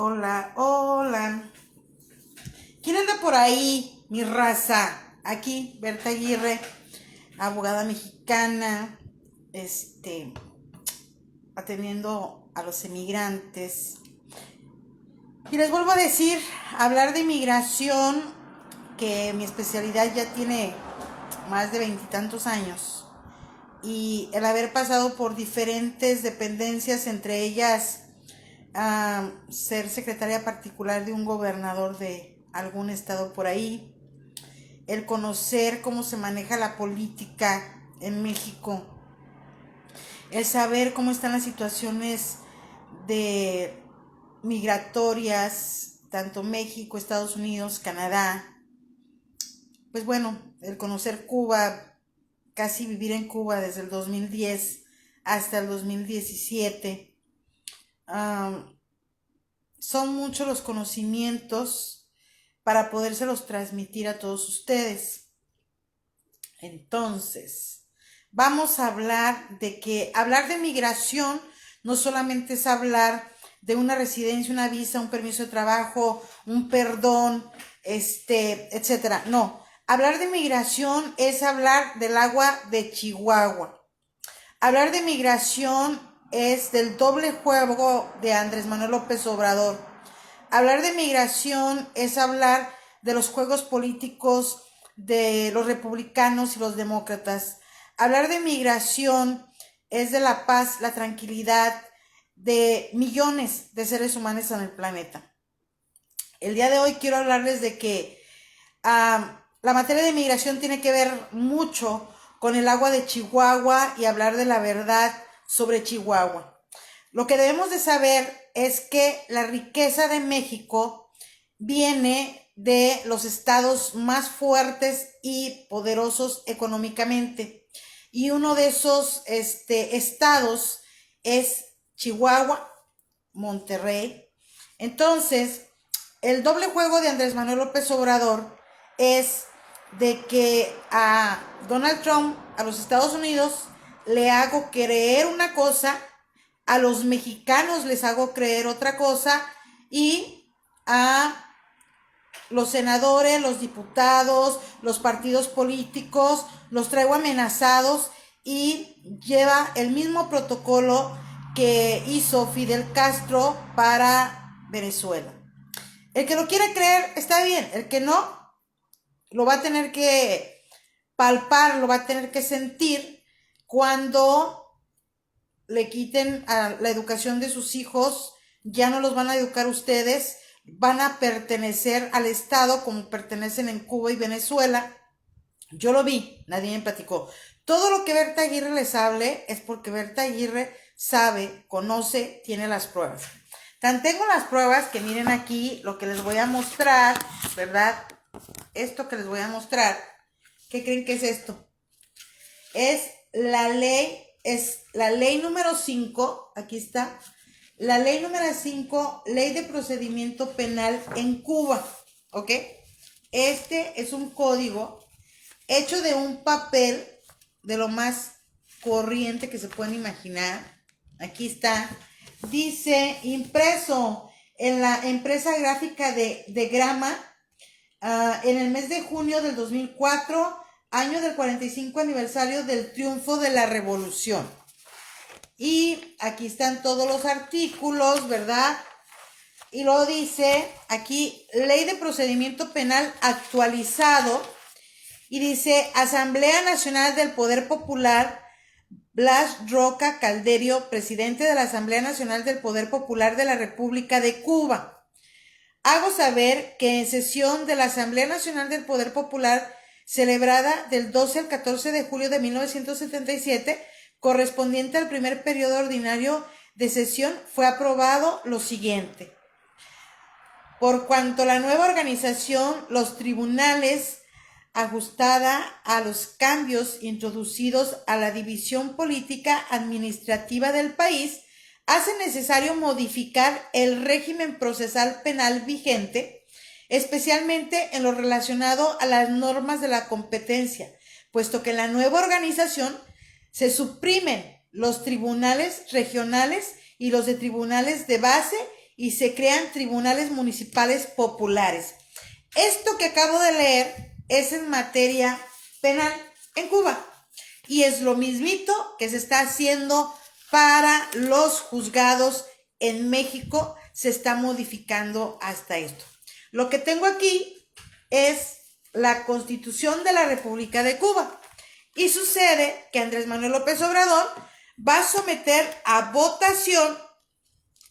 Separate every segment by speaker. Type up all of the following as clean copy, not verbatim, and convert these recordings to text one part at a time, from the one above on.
Speaker 1: Hola, hola. ¿Quién anda por ahí, mi raza? Aquí, Berta Aguirre, abogada mexicana, atendiendo a los emigrantes. Y les vuelvo a decir, hablar de inmigración, que mi especialidad ya tiene más de veintitantos años, y el haber pasado por diferentes dependencias, entre ellas ser secretaria particular de un gobernador de algún estado por ahí, el conocer cómo se maneja la política en México, el saber cómo están las situaciones de migratorias, tanto México, Estados Unidos, Canadá. Pues bueno, el conocer Cuba, casi vivir en Cuba desde el 2010 hasta el 2017. Son muchos los conocimientos para podérselos transmitir a todos ustedes. Entonces, vamos a hablar de que hablar de migración no solamente es hablar de una residencia, una visa, un permiso de trabajo, un perdón, etcétera. No, hablar de migración es hablar del agua de Chihuahua. Hablar de migración es del doble juego de Andrés Manuel López Obrador. Hablar de migración es hablar de los juegos políticos de los republicanos y los demócratas. Hablar de migración es de la paz, la tranquilidad de millones de seres humanos en el planeta. El día de hoy quiero hablarles de que la materia de migración tiene que ver mucho con el agua de Chihuahua y hablar de la verdad sobre Chihuahua. Lo que debemos de saber es que la riqueza de México viene de los estados más fuertes y poderosos económicamente. Y uno de esos estados es Chihuahua, Monterrey. Entonces, el doble juego de Andrés Manuel López Obrador es de que a Donald Trump, a los Estados Unidos, le hago creer una cosa, a los mexicanos les hago creer otra cosa, y a los senadores, los diputados, los partidos políticos, los traigo amenazados, y lleva el mismo protocolo que hizo Fidel Castro para Venezuela. El que lo quiere creer está bien, el que no, lo va a tener que palpar, lo va a tener que sentir cuando le quiten a la educación de sus hijos. Ya no los van a educar ustedes, van a pertenecer al Estado como pertenecen en Cuba y Venezuela. Yo lo vi, nadie me platicó. Todo lo que Berta Aguirre les hable es porque Berta Aguirre sabe, conoce, tiene las pruebas. Tan tengo las pruebas que miren aquí lo que les voy a mostrar, ¿verdad? Esto que les voy a mostrar, ¿qué creen que es esto? Es la ley número 5, aquí está, la ley número 5, ley de procedimiento penal en Cuba, ¿ok? Este es un código hecho de un papel de lo más corriente que se pueden imaginar. Aquí está, dice impreso en la empresa gráfica de Grama, en el mes de junio del 2004, año del 45 aniversario del triunfo de la revolución. Y aquí están todos los artículos, ¿verdad? Y luego dice aquí, ley de procedimiento penal actualizado, y dice, Asamblea Nacional del Poder Popular, Blas Roca Calderio, presidente de la Asamblea Nacional del Poder Popular de la República de Cuba. Hago saber que en sesión de la Asamblea Nacional del Poder Popular, celebrada del 12 al 14 de julio de 1977, correspondiente al primer periodo ordinario de sesión, fue aprobado lo siguiente. Por cuanto la nueva organización, los tribunales, ajustada a los cambios introducidos a la división política administrativa del país, hace necesario modificar el régimen procesal penal vigente, especialmente en lo relacionado a las normas de la competencia, puesto que en la nueva organización se suprimen los tribunales regionales y los de tribunales de base, y se crean tribunales municipales populares. Esto que acabo de leer es en materia penal en Cuba y es lo mismito que se está haciendo para los juzgados en México. Se está modificando hasta esto. Lo que tengo aquí es la Constitución de la República de Cuba y sucede que Andrés Manuel López Obrador va a someter a votación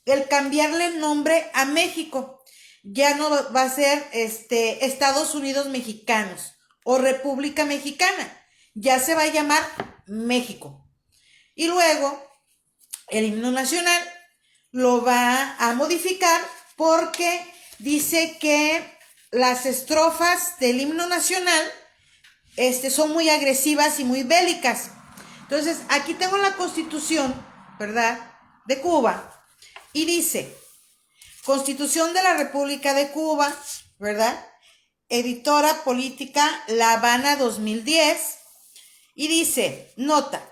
Speaker 1: el cambiarle el nombre a México. Ya no va a ser Estados Unidos Mexicanos o República Mexicana. Ya se va a llamar México. Y luego el himno nacional lo va a modificar porque dice que las estrofas del himno nacional son muy agresivas y muy bélicas. Entonces, aquí tengo la Constitución, ¿verdad?, de Cuba, y dice, Constitución de la República de Cuba, ¿verdad?, editora política La Habana 2010, y dice, nota,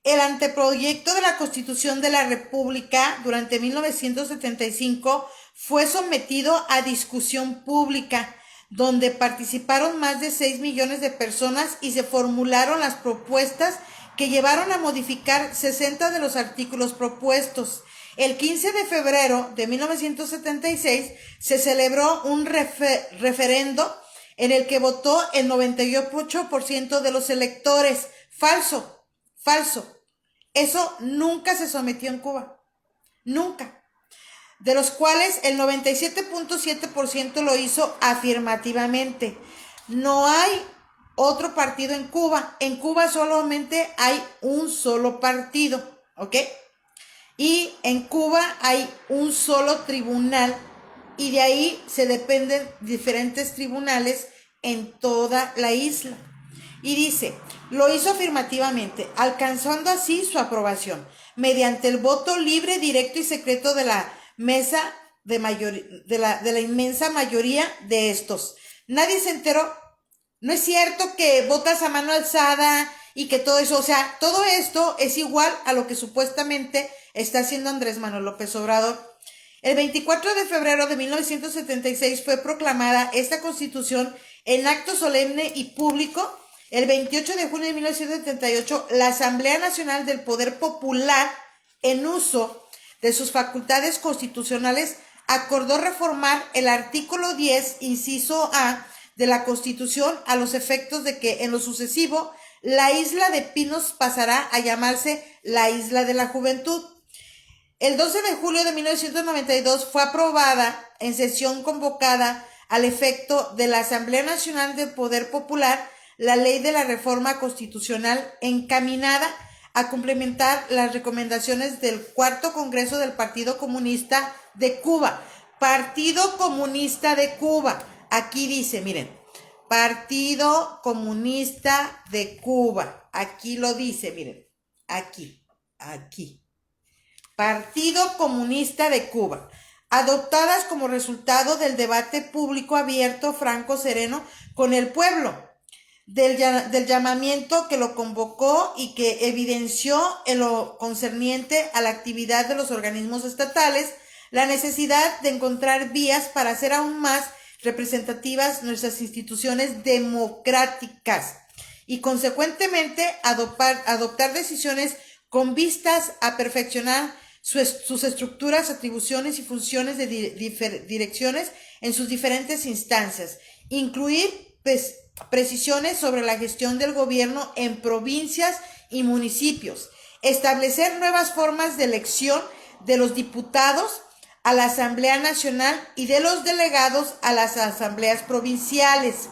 Speaker 1: el anteproyecto de la Constitución de la República durante 1975 fue sometido a discusión pública, donde participaron más de 6 millones de personas y se formularon las propuestas que llevaron a modificar 60 de los artículos propuestos. El 15 de febrero de 1976 se celebró un referendo en el que votó el 98% de los electores. Falso. Eso nunca se sometió en Cuba. Nunca. De los cuales el 97.7% lo hizo afirmativamente. No hay otro partido en Cuba. En Cuba solamente hay un solo partido, ¿ok? Y en Cuba hay un solo tribunal y de ahí se dependen diferentes tribunales en toda la isla. Y dice, lo hizo afirmativamente, alcanzando así su aprobación, mediante el voto libre, directo y secreto de la mesa de la inmensa mayoría de estos. Nadie se enteró. No es cierto que votas a mano alzada y que todo eso, o sea, todo esto es igual a lo que supuestamente está haciendo Andrés Manuel López Obrador. El 24 de febrero de 1976 fue proclamada esta Constitución en acto solemne y público. El 28 de junio de 1978, la Asamblea Nacional del Poder Popular, en uso de sus facultades constitucionales, acordó reformar el artículo 10, inciso A, de la Constitución a los efectos de que en lo sucesivo la isla de Pinos pasará a llamarse la Isla de la Juventud. El 12 de julio de 1992 fue aprobada en sesión convocada al efecto de la Asamblea Nacional del Poder Popular la ley de la reforma constitucional encaminada a complementar las recomendaciones del Cuarto Congreso del Partido Comunista de Cuba. Partido Comunista de Cuba. Aquí dice, miren, Partido Comunista de Cuba. Aquí lo dice, miren, aquí. Partido Comunista de Cuba. Adoptadas como resultado del debate público abierto, franco, sereno con el pueblo, del llamamiento que lo convocó y que evidenció en lo concerniente a la actividad de los organismos estatales la necesidad de encontrar vías para hacer aún más representativas nuestras instituciones democráticas y consecuentemente adoptar decisiones con vistas a perfeccionar sus estructuras, atribuciones y funciones de direcciones en sus diferentes instancias, incluir precisiones sobre la gestión del gobierno en provincias y municipios, establecer nuevas formas de elección de los diputados a la Asamblea Nacional y de los delegados a las asambleas provinciales,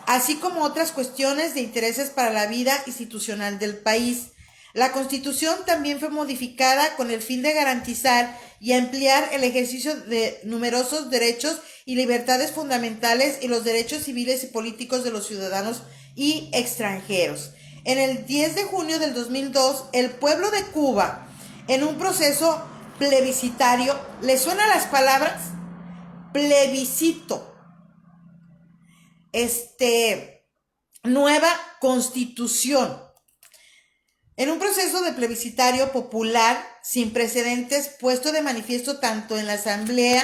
Speaker 1: así como otras cuestiones de intereses para la vida institucional del país. La Constitución también fue modificada con el fin de garantizar y ampliar el ejercicio de numerosos derechos y libertades fundamentales y los derechos civiles y políticos de los ciudadanos y extranjeros. En el 10 de junio del 2002, el pueblo de Cuba, en un proceso plebiscitario, ¿le suenan las palabras? Plebiscito. Nueva Constitución. En un proceso de plebiscitario popular sin precedentes puesto de manifiesto tanto en la Asamblea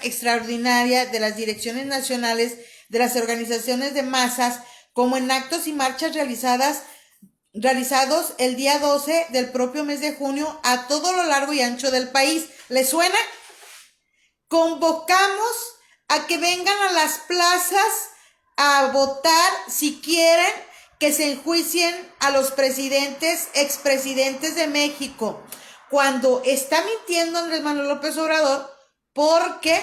Speaker 1: Extraordinaria de las Direcciones Nacionales de las Organizaciones de Masas, como en actos y marchas realizados el día 12 del propio mes de junio a todo lo largo y ancho del país. ¿Les suena? Convocamos a que vengan a las plazas a votar si quieren que se enjuicien a los expresidentes de México, cuando está mintiendo Andrés Manuel López Obrador, porque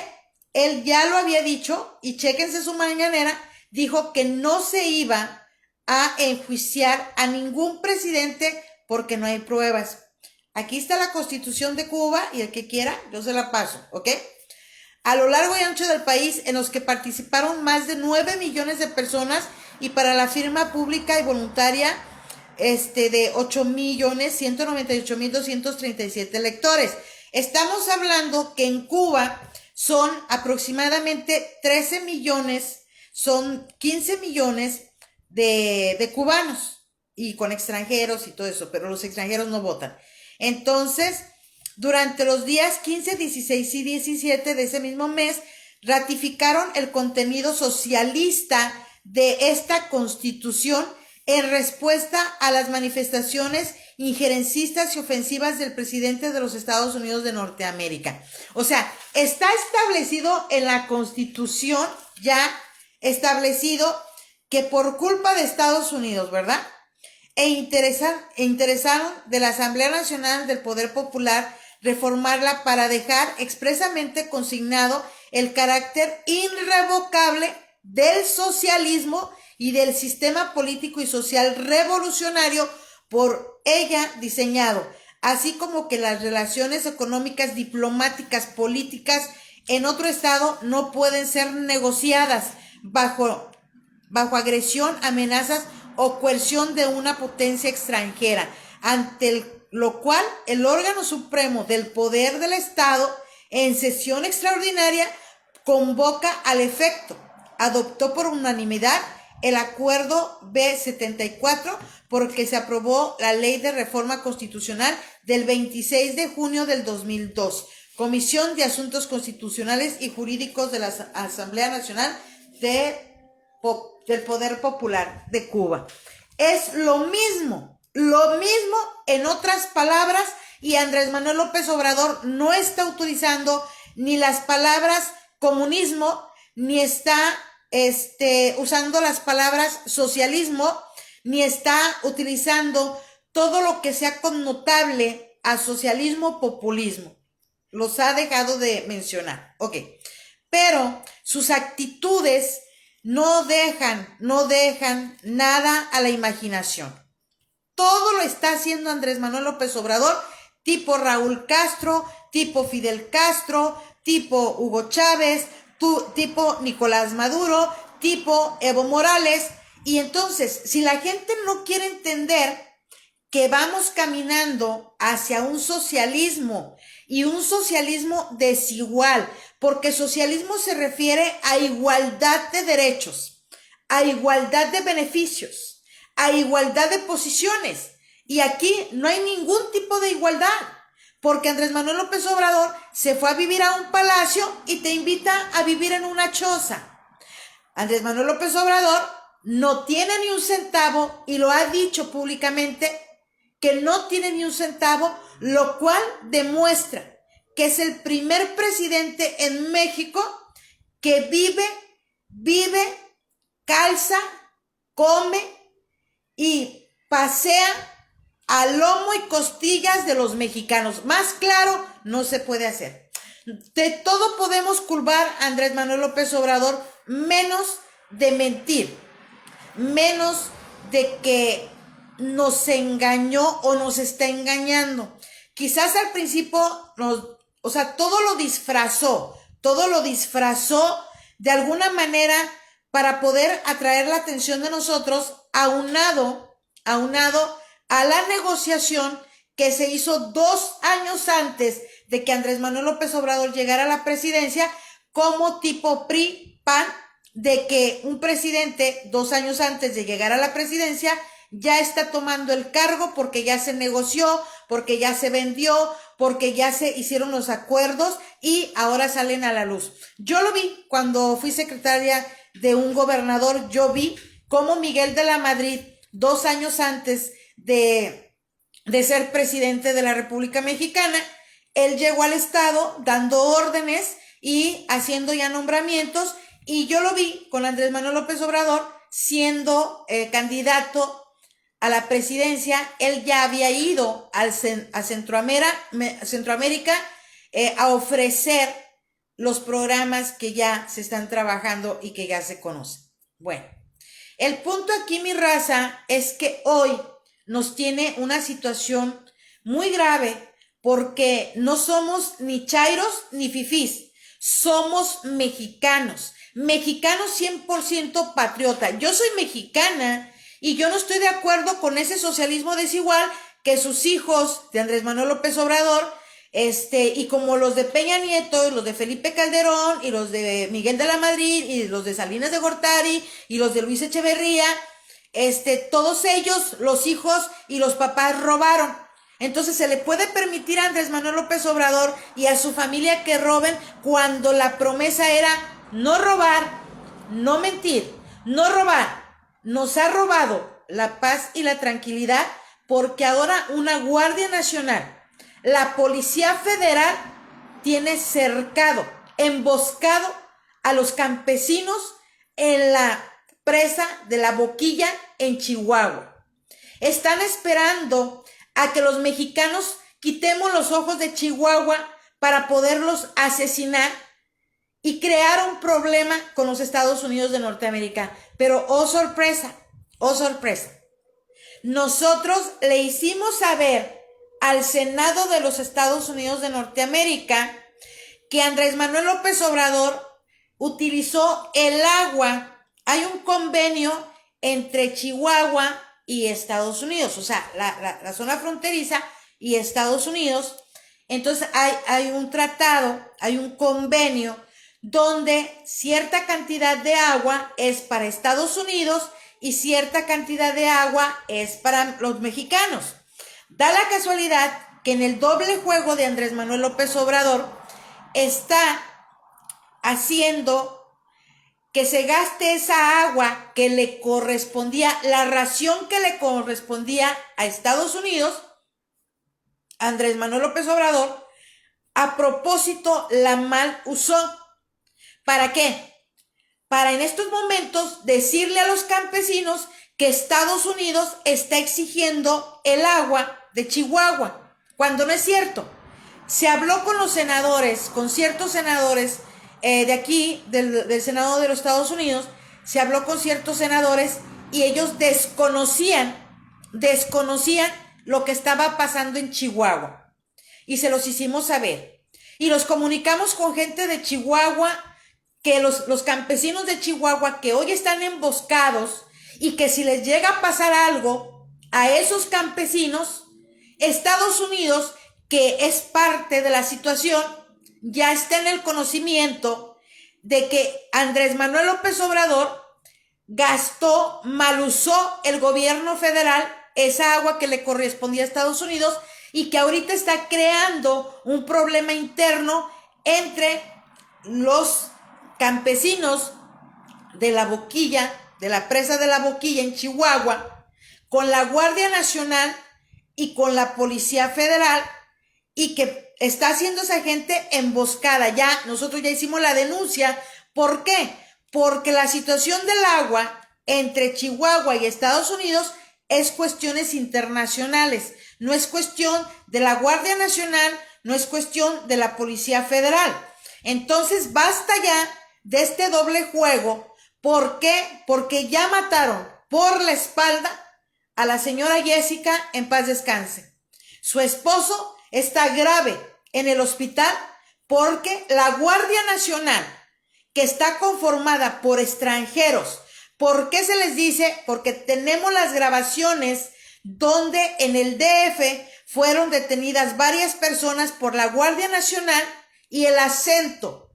Speaker 1: él ya lo había dicho, y chéquense su mañanera, dijo que no se iba a enjuiciar a ningún presidente porque no hay pruebas. Aquí está la Constitución de Cuba, y el que quiera, yo se la paso, ¿ok? A lo largo y ancho del país, en los que participaron más de 9 millones de personas, y para la firma pública y voluntaria de 8.198.237 electores. Estamos hablando que en Cuba son aproximadamente 13 millones, son 15 millones de cubanos, y con extranjeros y todo eso, pero los extranjeros no votan. Entonces, durante los días 15, 16 y 17 de ese mismo mes, ratificaron el contenido socialista de esta Constitución en respuesta a las manifestaciones injerencistas y ofensivas del presidente de los Estados Unidos de Norteamérica. O sea, está establecido en la Constitución, ya establecido, que por culpa de Estados Unidos, ¿verdad? Interesaron de la Asamblea Nacional del Poder Popular reformarla para dejar expresamente consignado el carácter irrevocable del socialismo y del sistema político y social revolucionario por ella diseñado, así como que las relaciones económicas, diplomáticas, políticas en otro estado no pueden ser negociadas bajo agresión, amenazas o coerción de una potencia extranjera, ante lo cual el órgano supremo del poder del Estado, en sesión extraordinaria, convoca al efecto. Adoptó por unanimidad el acuerdo B74, por el que se aprobó la Ley de Reforma Constitucional del 26 de junio del 2002, Comisión de Asuntos Constitucionales y Jurídicos de la Asamblea Nacional del Poder Popular de Cuba. Es lo mismo en otras palabras, y Andrés Manuel López Obrador no está utilizando ni las palabras comunismo, ni está usando las palabras socialismo, ni está utilizando todo lo que sea connotable a socialismo, populismo. Los ha dejado de mencionar. Ok. Pero sus actitudes no dejan nada a la imaginación. Todo lo está haciendo Andrés Manuel López Obrador, tipo Raúl Castro, tipo Fidel Castro, tipo Hugo Chávez, tipo Nicolás Maduro, tipo Evo Morales. Y entonces, si la gente no quiere entender que vamos caminando hacia un socialismo, y un socialismo desigual, porque socialismo se refiere a igualdad de derechos, a igualdad de beneficios, a igualdad de posiciones, y aquí no hay ningún tipo de igualdad, porque Andrés Manuel López Obrador se fue a vivir a un palacio y te invita a vivir en una choza. Andrés Manuel López Obrador no tiene ni un centavo, y lo ha dicho públicamente que no tiene ni un centavo, lo cual demuestra que es el primer presidente en México que vive, calza, come y pasea a lomo y costillas de los mexicanos. Más claro no se puede hacer. De todo podemos culpar a Andrés Manuel López Obrador, menos de mentir, menos de que nos engañó o nos está engañando. Quizás al principio todo lo disfrazó de alguna manera para poder atraer la atención de nosotros, aunado a la negociación que se hizo 2 años antes de que Andrés Manuel López Obrador llegara a la presidencia, como tipo PRI, PAN, de que un presidente 2 años antes de llegar a la presidencia ya está tomando el cargo porque ya se negoció, porque ya se vendió, porque ya se hicieron los acuerdos y ahora salen a la luz. Yo lo vi cuando fui secretaria de un gobernador, yo vi cómo Miguel de la Madrid, 2 años antes de ser presidente de la República Mexicana, él llegó al estado dando órdenes y haciendo ya nombramientos, y yo lo vi con Andrés Manuel López Obrador siendo candidato a la presidencia. Él ya había ido a Centroamérica a ofrecer los programas que ya se están trabajando y que ya se conocen. Bueno, el punto aquí, mi raza, es que hoy nos tiene una situación muy grave porque no somos ni chairos ni fifís, somos mexicanos, mexicanos 100% patriota. Yo soy mexicana y yo no estoy de acuerdo con ese socialismo desigual que sus hijos de Andrés Manuel López Obrador, y como los de Peña Nieto, y los de Felipe Calderón, y los de Miguel de la Madrid, y los de Salinas de Gortari, y los de Luis Echeverría, todos ellos, los hijos y los papás robaron. Entonces se le puede permitir a Andrés Manuel López Obrador y a su familia que roben cuando la promesa era no robar, no mentir, no robar. Nos ha robado la paz y la tranquilidad porque ahora una Guardia Nacional, la Policía Federal, tiene cercado, emboscado a los campesinos en la presa de La Boquilla en Chihuahua. Están esperando a que los mexicanos quitemos los ojos de Chihuahua para poderlos asesinar y crear un problema con los Estados Unidos de Norteamérica. Pero oh sorpresa, nosotros le hicimos saber al Senado de los Estados Unidos de Norteamérica que Andrés Manuel López Obrador utilizó el agua. Hay un convenio entre Chihuahua y Estados Unidos, o sea, la zona fronteriza y Estados Unidos. Entonces hay un tratado, hay un convenio donde cierta cantidad de agua es para Estados Unidos y cierta cantidad de agua es para los mexicanos. Da la casualidad que en el doble juego de Andrés Manuel López Obrador está haciendo que se gaste esa agua que le correspondía, la ración que le correspondía a Estados Unidos. Andrés Manuel López Obrador, a propósito, la mal usó. ¿Para qué? Para en estos momentos decirle a los campesinos que Estados Unidos está exigiendo el agua de Chihuahua, cuando no es cierto. Se habló con los senadores, con ciertos senadores de aquí, del Senado de los Estados Unidos, se habló con ciertos senadores y ellos desconocían lo que estaba pasando en Chihuahua. Y se los hicimos saber. Y los comunicamos con gente de Chihuahua, que los campesinos de Chihuahua que hoy están emboscados y que si les llega a pasar algo a esos campesinos, Estados Unidos, que es parte de la situación, ya está en el conocimiento de que Andrés Manuel López Obrador gastó, mal usó el gobierno federal esa agua que le correspondía a Estados Unidos y que ahorita está creando un problema interno entre los campesinos de La Boquilla, de la presa de La Boquilla en Chihuahua, con la Guardia Nacional y con la Policía Federal, y que está haciendo esa gente emboscada. Ya, nosotros ya hicimos la denuncia. ¿Por qué? Porque la situación del agua entre Chihuahua y Estados Unidos es cuestiones internacionales, no es cuestión de la Guardia Nacional, no es cuestión de la Policía Federal. Entonces basta ya de este doble juego. ¿Por qué? Porque ya mataron por la espalda a la señora Jessica, en paz descanse. Su esposo está grave en el hospital porque la Guardia Nacional, que está conformada por extranjeros, ¿por qué se les dice? Porque tenemos las grabaciones donde en el DF fueron detenidas varias personas por la Guardia Nacional y el acento,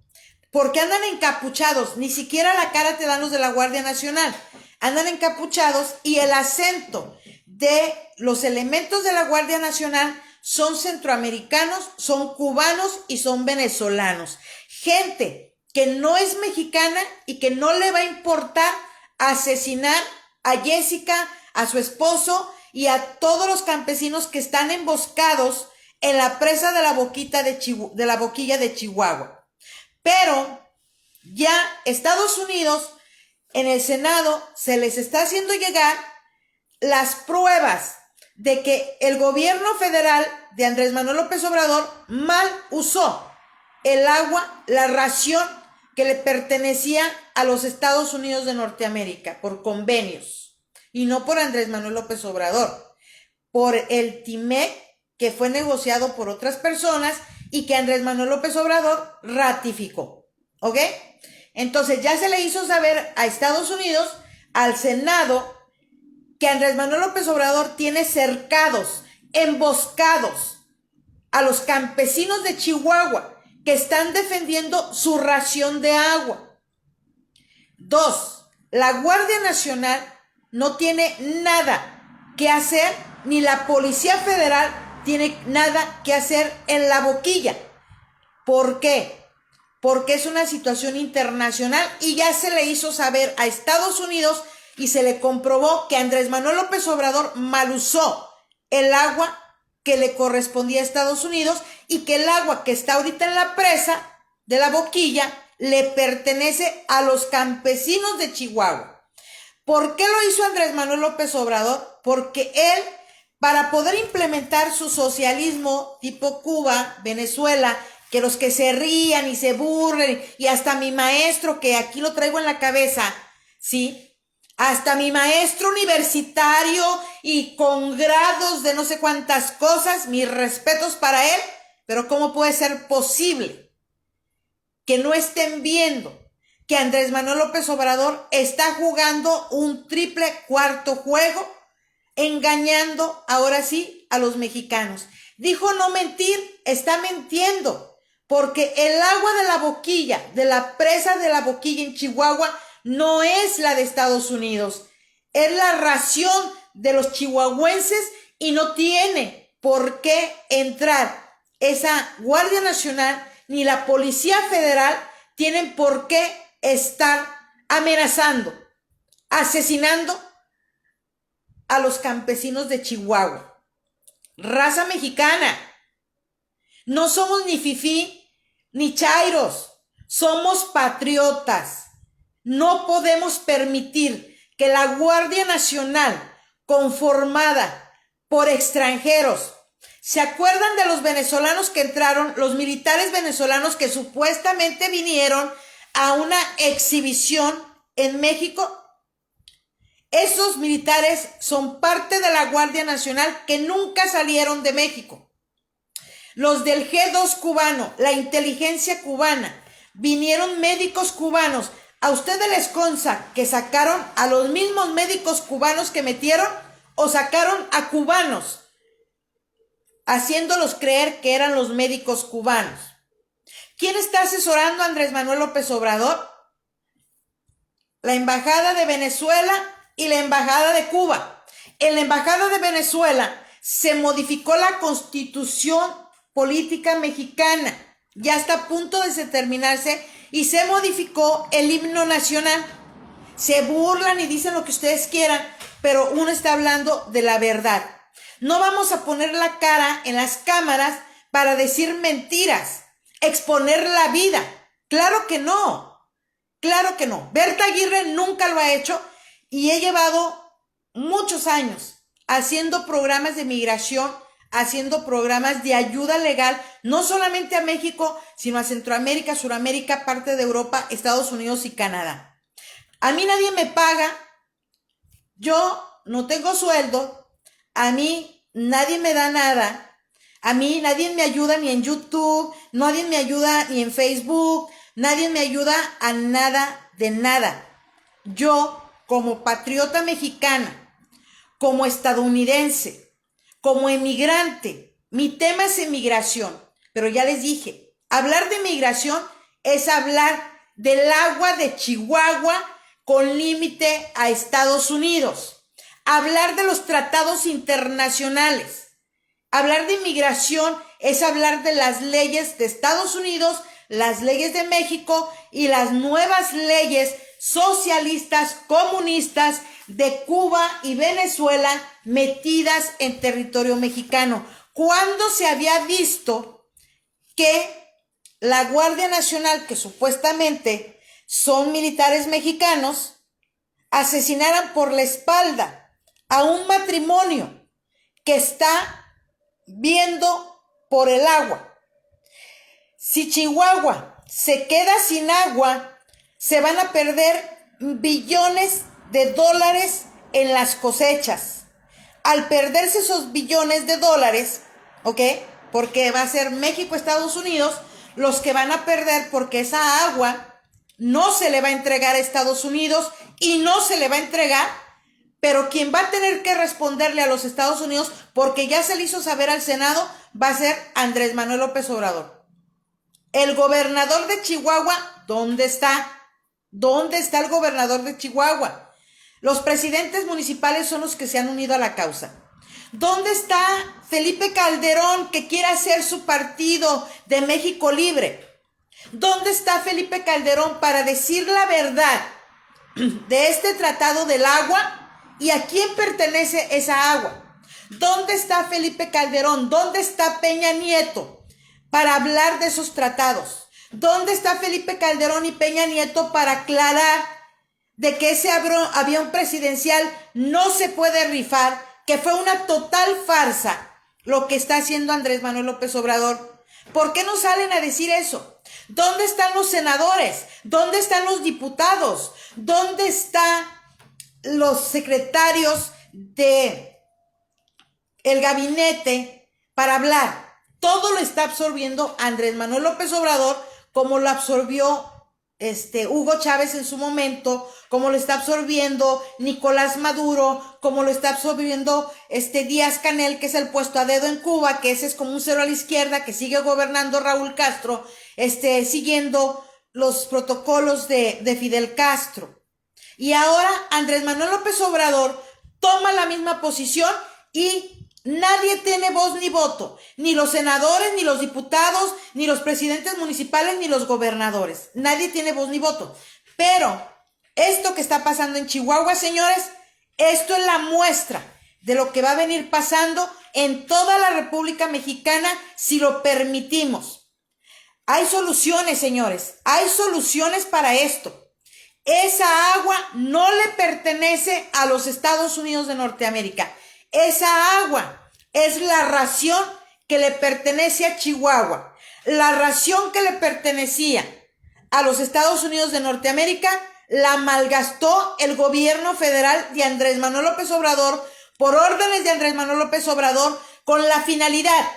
Speaker 1: porque andan encapuchados, ni siquiera la cara te dan los de la Guardia Nacional, andan encapuchados y el acento de los elementos de la Guardia Nacional son centroamericanos, son cubanos y son venezolanos. Gente que no es mexicana y que no le va a importar asesinar a Jessica, a su esposo y a todos los campesinos que están emboscados en la presa de la Boquilla de Chihuahua. Pero ya Estados Unidos, en el Senado, se les está haciendo llegar las pruebas de que el gobierno federal de Andrés Manuel López Obrador mal usó el agua, la ración que le pertenecía a los Estados Unidos de Norteamérica por convenios, y no por Andrés Manuel López Obrador, por el TIMEC que fue negociado por otras personas y que Andrés Manuel López Obrador ratificó, ¿ok? Entonces ya se le hizo saber a Estados Unidos, al Senado, que Andrés Manuel López Obrador tiene cercados, emboscados a los campesinos de Chihuahua que están defendiendo su ración de agua. 2, la Guardia Nacional no tiene nada que hacer, ni la Policía Federal tiene nada que hacer en la Boquilla. ¿Por qué? Porque es una situación internacional y ya se le hizo saber a Estados Unidos y se le comprobó que Andrés Manuel López Obrador mal usó el agua que le correspondía a Estados Unidos y que el agua que está ahorita en la presa de la Boquilla le pertenece a los campesinos de Chihuahua. ¿Por qué lo hizo Andrés Manuel López Obrador? Porque él, para poder implementar su socialismo tipo Cuba, Venezuela, que los que se rían y se burlen, y hasta mi maestro, que aquí lo traigo en la cabeza, ¿sí? Hasta mi maestro universitario y con grados de no sé cuántas cosas, mis respetos para él, pero ¿cómo puede ser posible que no estén viendo que Andrés Manuel López Obrador está jugando un triple cuarto juego, engañando ahora sí a los mexicanos? Dijo no mentir, está mintiendo, porque el agua de la Boquilla, de la presa de la Boquilla en Chihuahua, no es la de Estados Unidos, es la ración de los chihuahuenses y no tiene por qué entrar esa Guardia Nacional ni la Policía Federal tienen por qué estar amenazando, asesinando a los campesinos de Chihuahua. Raza mexicana, no somos ni fifí ni chairos, somos patriotas. No podemos permitir que la Guardia Nacional, conformada por extranjeros, ¿se acuerdan de los venezolanos que entraron, los militares venezolanos que supuestamente vinieron a una exhibición en México? Esos militares son parte de la Guardia Nacional que nunca salieron de México. Los del G2 cubano, la inteligencia cubana, vinieron médicos cubanos. ¿A ustedes les consta que sacaron a los mismos médicos cubanos que metieron o sacaron a cubanos haciéndolos creer que eran los médicos cubanos? ¿Quién está asesorando a Andrés Manuel López Obrador? La Embajada de Venezuela y la Embajada de Cuba. En la Embajada de Venezuela se modificó la Constitución Política Mexicana. Ya está a punto de terminarse y se modificó el himno nacional. Se burlan y dicen lo que ustedes quieran, pero uno está hablando de la verdad. No vamos a poner la cara en las cámaras para decir mentiras, exponer la vida. Claro que no, claro que no. Berta Aguirre nunca lo ha hecho y he llevado muchos años haciendo programas de migración, haciendo programas de ayuda legal, no solamente a México, sino a Centroamérica, Suramérica, parte de Europa, Estados Unidos y Canadá. A mí nadie me paga, yo no tengo sueldo, a mí nadie me da nada, a mí nadie me ayuda ni en YouTube, nadie me ayuda ni en Facebook, nadie me ayuda a nada de nada. Yo, como patriota mexicana, como estadounidense, como emigrante, mi tema es emigración, pero ya les dije, hablar de migración es hablar del agua de Chihuahua con límite a Estados Unidos. Hablar de los tratados internacionales. Hablar de inmigración es hablar de las leyes de Estados Unidos, las leyes de México y las nuevas leyes socialistas, comunistas de Cuba y Venezuela metidas en territorio mexicano. ¿Cuándo se había visto que la Guardia Nacional, que supuestamente son militares mexicanos, asesinaran por la espalda a un matrimonio que está viendo por el agua? Si Chihuahua se queda sin agua, se van a perder billones de dólares en las cosechas. Al perderse esos billones de dólares, ¿ok? Porque va a ser México, Estados Unidos, los que van a perder, porque esa agua no se le va a entregar a Estados Unidos y no se le va a entregar, pero quien va a tener que responderle a los Estados Unidos, porque ya se le hizo saber al Senado, va a ser Andrés Manuel López Obrador. El gobernador de Chihuahua, ¿dónde está? ¿Dónde está el gobernador de Chihuahua? Los presidentes municipales son los que se han unido a la causa. ¿Dónde está Felipe Calderón, que quiere hacer su partido de México Libre? ¿Dónde está Felipe Calderón para decir la verdad de este tratado del agua y a quién pertenece esa agua? ¿Dónde está Felipe Calderón? ¿Dónde está Peña Nieto para hablar de esos tratados? ¿Dónde está Felipe Calderón y Peña Nieto para aclarar de que ese avión presidencial no se puede rifar, que fue una total farsa lo que está haciendo Andrés Manuel López Obrador? ¿Por qué no salen a decir eso? ¿Dónde están los senadores? ¿Dónde están los diputados? ¿Dónde están los secretarios de el gabinete para hablar? Todo lo está absorbiendo Andrés Manuel López Obrador, como lo absorbió Hugo Chávez en su momento, como lo está absorbiendo Nicolás Maduro, como lo está absorbiendo Díaz-Canel, que es el puesto a dedo en Cuba, que ese es como un cero a la izquierda, que sigue gobernando Raúl Castro, siguiendo los protocolos de Fidel Castro. Y ahora Andrés Manuel López Obrador toma la misma posición y nadie tiene voz ni voto, ni los senadores, ni los diputados, ni los presidentes municipales, ni los gobernadores. Nadie tiene voz ni voto. Pero esto que está pasando en Chihuahua, señores, esto es la muestra de lo que va a venir pasando en toda la República Mexicana si lo permitimos. Hay soluciones, señores, hay soluciones para esto. Esa agua no le pertenece a los Estados Unidos de Norteamérica. Esa agua es la ración que le pertenece a Chihuahua. La ración que le pertenecía a los Estados Unidos de Norteamérica la malgastó el gobierno federal de Andrés Manuel López Obrador por órdenes de Andrés Manuel López Obrador, con la finalidad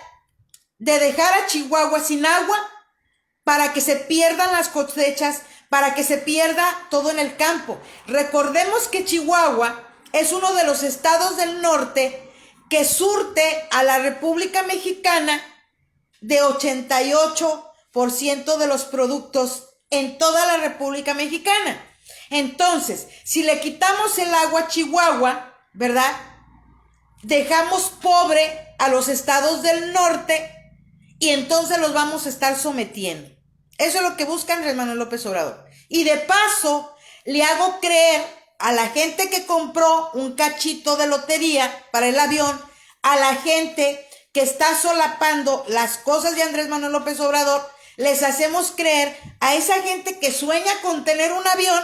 Speaker 1: de dejar a Chihuahua sin agua para que se pierdan las cosechas, para que se pierda todo en el campo. Recordemos que Chihuahua es uno de los estados del norte que surte a la República Mexicana de 88% de los productos en toda la República Mexicana. Entonces, si le quitamos el agua a Chihuahua, ¿verdad? Dejamos pobre a los estados del norte y entonces los vamos a estar sometiendo. Eso es lo que busca Andrés Manuel López Obrador. Y de paso, le hago creer a la gente que compró un cachito de lotería para el avión, a la gente que está solapando las cosas de Andrés Manuel López Obrador, les hacemos creer, a esa gente que sueña con tener un avión,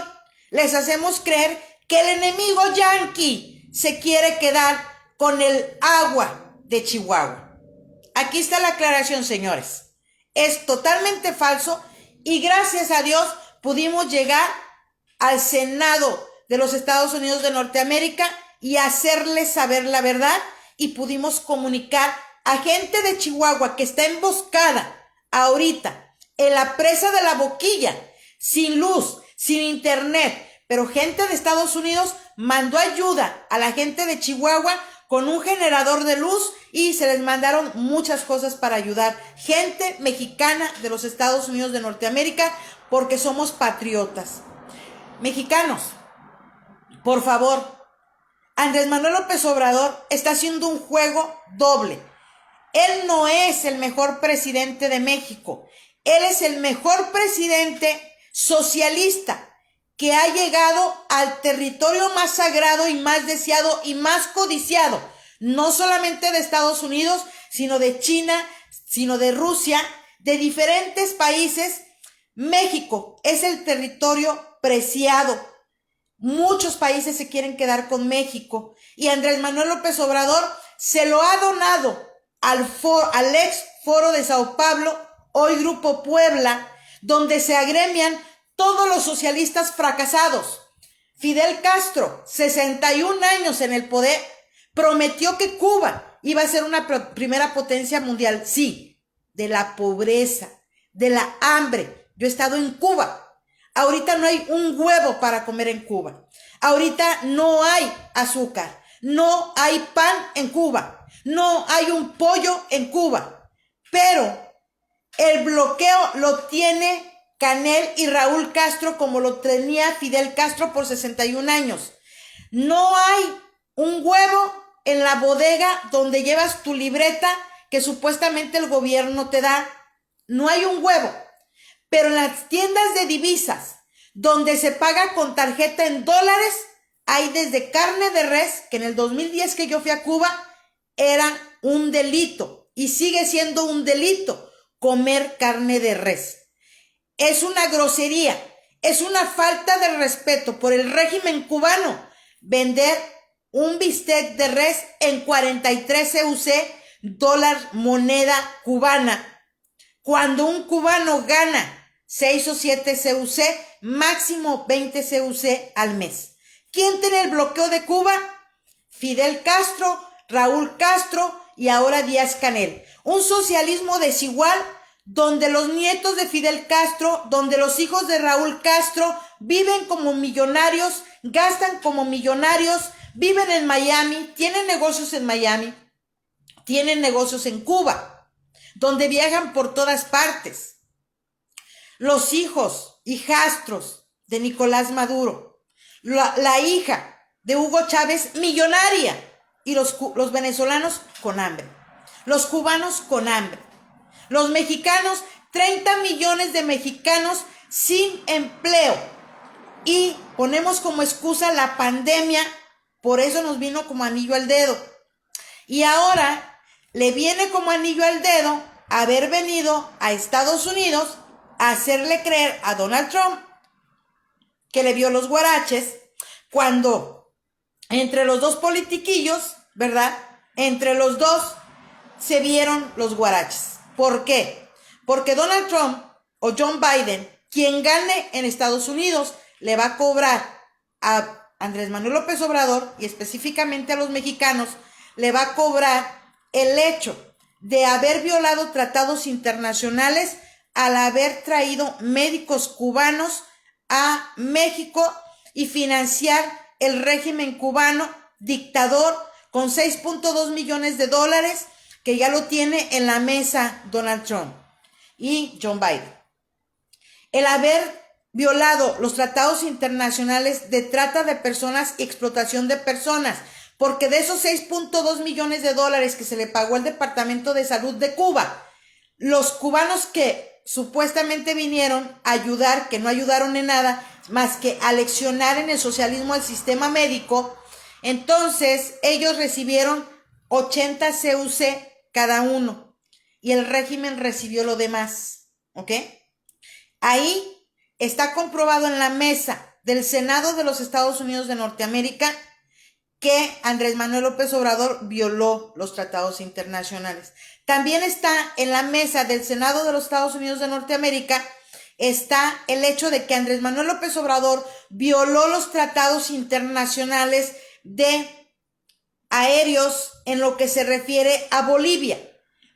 Speaker 1: les hacemos creer que el enemigo yanqui se quiere quedar con el agua de Chihuahua. Aquí está la aclaración, señores. Es totalmente falso y gracias a Dios pudimos llegar al Senado de los Estados Unidos de Norteamérica y hacerles saber la verdad, y pudimos comunicar a gente de Chihuahua que está emboscada ahorita en la presa de La Boquilla, sin luz, sin internet, pero gente de Estados Unidos mandó ayuda a la gente de Chihuahua con un generador de luz y se les mandaron muchas cosas para ayudar. Gente mexicana de los Estados Unidos de Norteamérica, porque somos patriotas. Mexicanos, Por favor, Andrés Manuel López Obrador está haciendo un juego doble. Él no es el mejor presidente de México. Él es el mejor presidente socialista que ha llegado al territorio más sagrado y más deseado y más codiciado, no solamente de Estados Unidos, sino de China, sino de Rusia, de diferentes países. México es el territorio preciado. Muchos países se quieren quedar con México y Andrés Manuel López Obrador se lo ha donado al ex Foro de Sao Paulo, hoy Grupo Puebla, donde se agremian todos los socialistas fracasados. Fidel Castro, 61 años en el poder, prometió que Cuba iba a ser una primera potencia mundial. Sí, de la pobreza, de la hambre. Yo he estado en Cuba. Ahorita no hay un huevo para comer en Cuba. Ahorita no hay azúcar. No hay pan en Cuba. No hay un pollo en Cuba. Pero el bloqueo lo tiene Canel y Raúl Castro como lo tenía Fidel Castro por 61 años. No hay un huevo en la bodega donde llevas tu libreta que supuestamente el gobierno te da. No hay un huevo. Pero en las tiendas de divisas, donde se paga con tarjeta en dólares, hay desde carne de res, que en el 2010 que yo fui a Cuba, era un delito. Y sigue siendo un delito comer carne de res. Es una grosería, es una falta de respeto por el régimen cubano vender un bistec de res en 43 CUC, dólar moneda cubana, cuando un cubano gana 6 o 7 CUC, máximo 20 CUC al mes. ¿Quién tiene el bloqueo de Cuba? Fidel Castro, Raúl Castro y ahora Díaz-Canel. Un socialismo desigual donde los nietos de Fidel Castro, donde los hijos de Raúl Castro viven como millonarios, gastan como millonarios, viven en Miami, tienen negocios en Miami, tienen negocios en Cuba, donde viajan por todas partes. Los hijos, hijastros de Nicolás Maduro, la hija de Hugo Chávez, millonaria, y los venezolanos con hambre, los cubanos con hambre. Los mexicanos, 30 millones de mexicanos sin empleo. Y ponemos como excusa la pandemia, por eso nos vino como anillo al dedo. Y ahora le viene como anillo al dedo haber venido a Estados Unidos a hacerle creer a Donald Trump que le vio los guaraches, cuando entre los dos politiquillos, ¿verdad? Entre los dos se vieron los guaraches. ¿Por qué? Porque Donald Trump o John Biden, quien gane en Estados Unidos, le va a cobrar a Andrés Manuel López Obrador y específicamente a los mexicanos, le va a cobrar el hecho de haber violado tratados internacionales al haber traído médicos cubanos a México y financiar el régimen cubano dictador con 6.2 millones de dólares que ya lo tiene en la mesa Donald Trump y John Biden. El haber violado los tratados internacionales de trata de personas y explotación de personas, porque de esos 6.2 millones de dólares que se le pagó al Departamento de Salud de Cuba, los cubanos que supuestamente vinieron a ayudar, que no ayudaron en nada, más que a leccionar en el socialismo el sistema médico, entonces ellos recibieron 80 CUC cada uno y el régimen recibió lo demás, ¿ok? Ahí está comprobado en la mesa del Senado de los Estados Unidos de Norteamérica que Andrés Manuel López Obrador violó los tratados internacionales. También está en la mesa del Senado de los Estados Unidos de Norteamérica, está el hecho de que Andrés Manuel López Obrador violó los tratados internacionales de aéreos en lo que se refiere a Bolivia,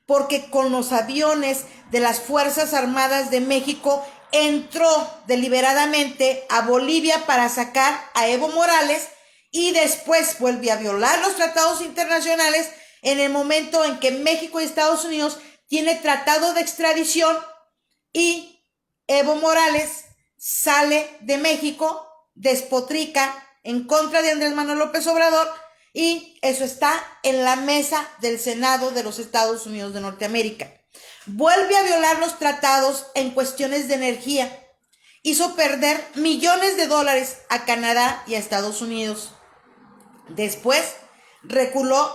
Speaker 1: porque con los aviones de las Fuerzas Armadas de México entró deliberadamente a Bolivia para sacar a Evo Morales y después vuelve a violar los tratados internacionales en el momento en que México y Estados Unidos tiene tratado de extradición y Evo Morales sale de México, despotrica en contra de Andrés Manuel López Obrador, y eso está en la mesa del Senado de los Estados Unidos de Norteamérica. Vuelve a violar los tratados en cuestiones de energía. Hizo perder millones de dólares a Canadá y a Estados Unidos. Después reculó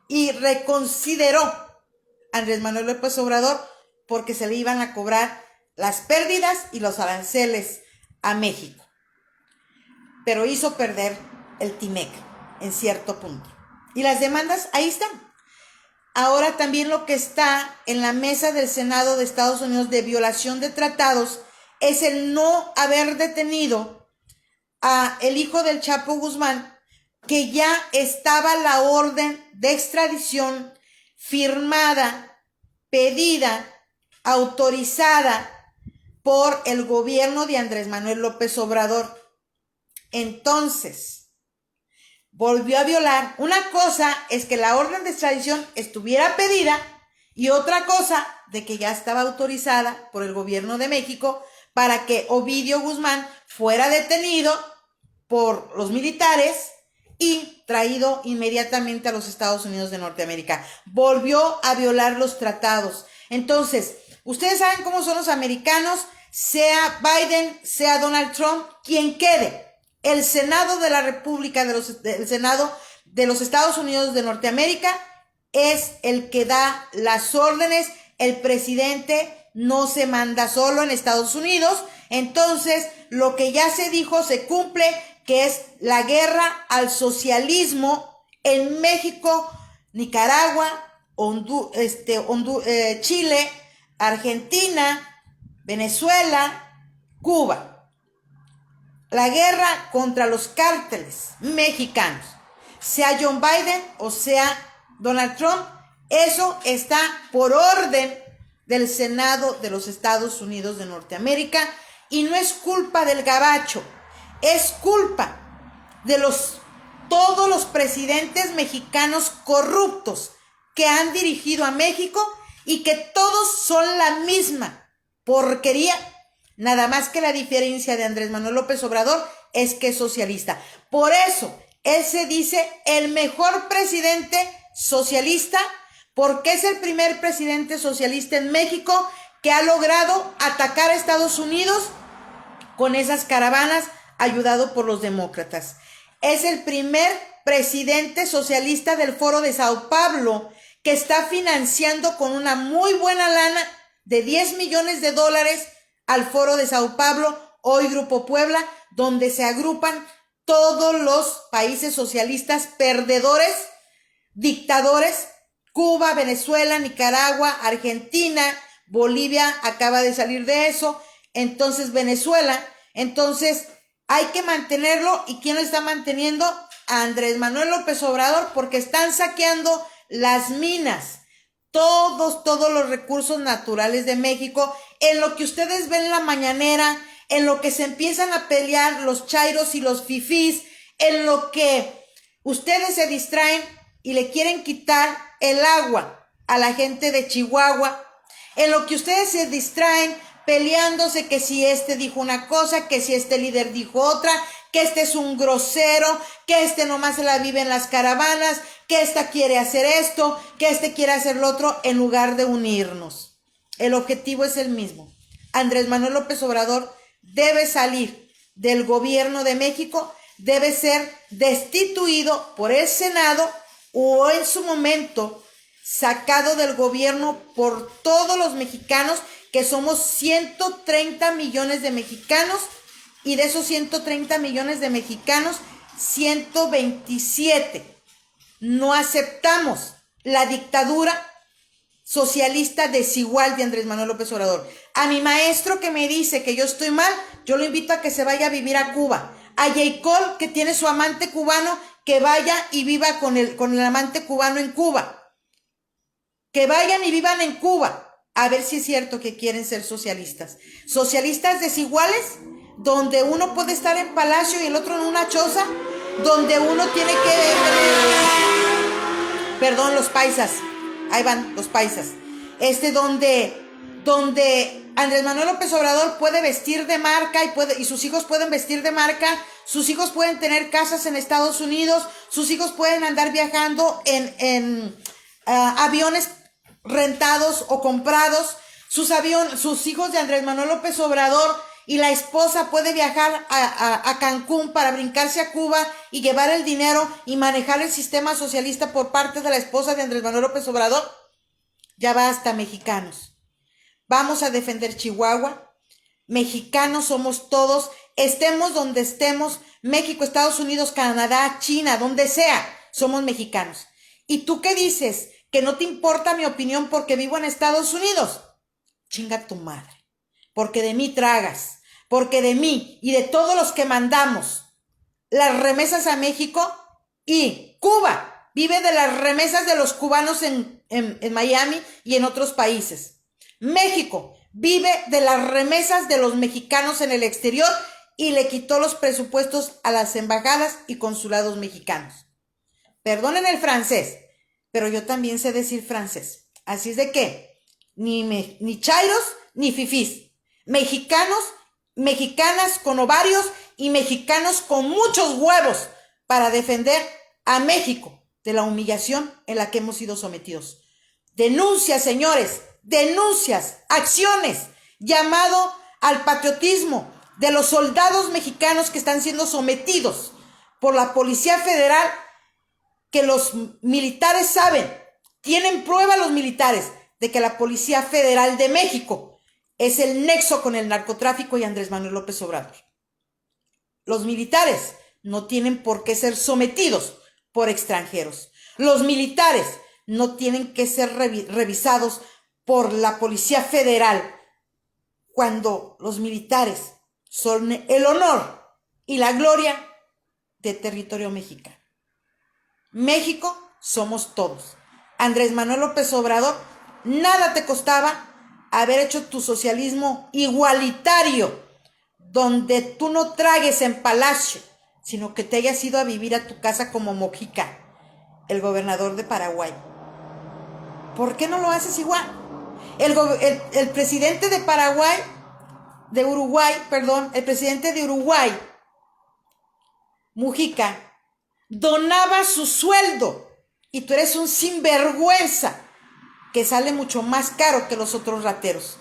Speaker 1: y reconsideró Andrés Manuel López Obrador porque se le iban a cobrar las pérdidas y los aranceles a México. Pero hizo perder el TIMEC en cierto punto. Y las demandas ahí están. Ahora también lo que está en la mesa del Senado de Estados Unidos de violación de tratados es el no haber detenido a el hijo del Chapo Guzmán, que ya estaba la orden de extradición firmada, pedida, autorizada por el gobierno de Andrés Manuel López Obrador. Entonces, volvió a violar. Una cosa es que la orden de extradición estuviera pedida y otra cosa de que ya estaba autorizada por el gobierno de México para que Ovidio Guzmán fuera detenido por los militares y traído inmediatamente a los Estados Unidos de Norteamérica. Volvió a violar los tratados. Entonces, ustedes saben cómo son los americanos, sea Biden, sea Donald Trump, quien quede. El Senado de la República, el Senado de los Estados Unidos de Norteamérica es el que da las órdenes. El presidente no se manda solo en Estados Unidos. Entonces, lo que ya se dijo se cumple, que es la guerra al socialismo en México, Nicaragua, Chile, Argentina, Venezuela, Cuba. La guerra contra los cárteles mexicanos, sea John Biden o sea Donald Trump, eso está por orden del Senado de los Estados Unidos de Norteamérica, y no es culpa del gabacho, es culpa de todos los presidentes mexicanos corruptos que han dirigido a México y que todos son la misma porquería. Nada más que la diferencia de Andrés Manuel López Obrador es que es socialista. Por eso, él se dice el mejor presidente socialista, porque es el primer presidente socialista en México que ha logrado atacar a Estados Unidos con esas caravanas, ayudado por los demócratas. Es el primer presidente socialista del Foro de Sao Paulo que está financiando con una muy buena lana de 10 millones de dólares al Foro de Sao Paulo, hoy Grupo Puebla, donde se agrupan todos los países socialistas perdedores, dictadores: Cuba, Venezuela, Nicaragua, Argentina, Bolivia acaba de salir de eso, entonces Venezuela. Entonces hay que mantenerlo. ¿Y quién lo está manteniendo? A Andrés Manuel López Obrador, porque están saqueando las minas, todos los recursos naturales de México. En lo que ustedes ven en la mañanera, en lo que se empiezan a pelear los chairos y los fifís, en lo que ustedes se distraen y le quieren quitar el agua a la gente de Chihuahua, en lo que ustedes se distraen peleándose que si este dijo una cosa, que si este líder dijo otra, que este es un grosero, que este nomás se la vive en las caravanas, que esta quiere hacer esto, que este quiere hacer lo otro, en lugar de unirnos. El objetivo es el mismo. Andrés Manuel López Obrador debe salir del gobierno de México, debe ser destituido por el Senado o en su momento sacado del gobierno por todos los mexicanos, que somos 130 millones de mexicanos, y de esos 130 millones de mexicanos, 127 no aceptamos la dictadura socialista desigual de Andrés Manuel López Obrador. A mi maestro que me dice que yo estoy mal, yo lo invito a que se vaya a vivir a Cuba. A J. Cole, que tiene su amante cubano, que vaya y viva con el amante cubano en Cuba. Que vayan y vivan en Cuba, a ver si es cierto que quieren ser socialistas. Socialistas desiguales, donde uno puede estar en palacio y el otro en una choza, donde uno tiene que... Perdón, los paisas. Ahí van los paisas. Donde donde Andrés Manuel López Obrador puede vestir de marca y sus hijos pueden vestir de marca, sus hijos pueden tener casas en Estados Unidos, sus hijos pueden andar viajando en aviones rentados o comprados, sus hijos de Andrés Manuel López Obrador y la esposa puede viajar a Cancún para brincarse a Cuba y llevar el dinero y manejar el sistema socialista por parte de la esposa de Andrés Manuel López Obrador. Ya basta, mexicanos. Vamos a defender Chihuahua. Mexicanos somos todos, estemos donde estemos, México, Estados Unidos, Canadá, China, donde sea, somos mexicanos. ¿Y tú qué dices? ¿Que no te importa mi opinión porque vivo en Estados Unidos? Chinga tu madre, porque de mí tragas, porque de mí y de todos los que mandamos las remesas a México, y Cuba vive de las remesas de los cubanos en Miami y en otros países. México vive de las remesas de los mexicanos en el exterior y le quitó los presupuestos a las embajadas y consulados mexicanos. Perdonen el francés, pero yo también sé decir francés. Así es de que ni chairos ni fifís. Mexicanos, mexicanas con ovarios y mexicanos con muchos huevos para defender a México de la humillación en la que hemos sido sometidos. Denuncias, señores, denuncias, acciones, llamado al patriotismo de los soldados mexicanos que están siendo sometidos por la Policía Federal, que los militares saben, tienen prueba los militares de que la Policía Federal de México es el nexo con el narcotráfico y Andrés Manuel López Obrador. Los militares no tienen por qué ser sometidos por extranjeros. Los militares no tienen que ser revisados por la Policía Federal cuando los militares son el honor y la gloria del territorio mexicano. México somos todos. Andrés Manuel López Obrador, nada te costaba haber hecho tu socialismo igualitario, donde tú no tragues en palacio, sino que te hayas ido a vivir a tu casa como Mojica, el gobernador de Paraguay. ¿Por qué no lo haces igual? El presidente de Paraguay, el presidente de Uruguay, Mujica, donaba su sueldo y tú eres un sinvergüenza que sale mucho más caro que los otros rateros.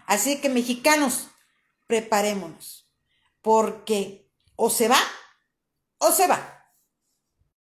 Speaker 1: Así que, mexicanos, preparémonos, porque o se va o se va.